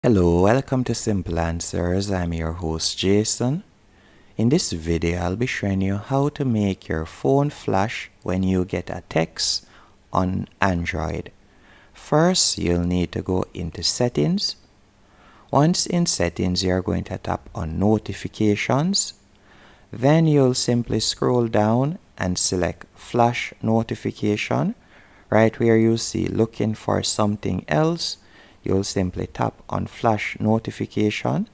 Hello, welcome to Simple Answers. I'm your host Jason. In this video, I'll be showing you how to make your phone flash when you get a text on Android. First, you'll need to go into Settings. Once in Settings, you're going to tap on Notifications. Then you'll simply scroll down and select Flash Notification. Right where you see Looking for Something Else, you'll simply tap on Flash Notification.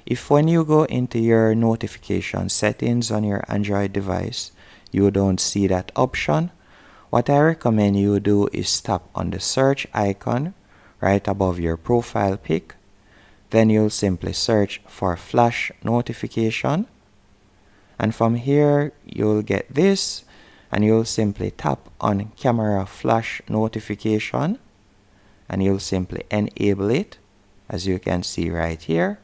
If when you go into your notification settings on your Android device, you don't see that option, what I recommend you do is tap on the search icon right above your profile pic. Then you'll simply search for Flash Notification. And from here, you'll get this, and you'll simply tap on Camera Flash Notification. And you'll simply enable it, as you can see right here.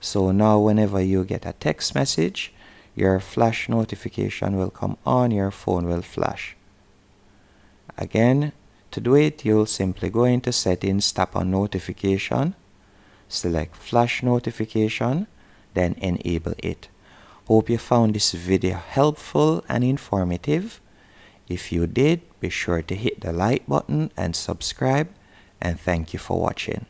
So now whenever you get a text message, your flash notification will come on, your phone will flash. Again, to do it, you'll simply go into Settings, tap on Notification, select Flash Notification, then enable it. Hope you found this video helpful and informative. If you did, be sure to hit the like button and subscribe. And thank you for watching.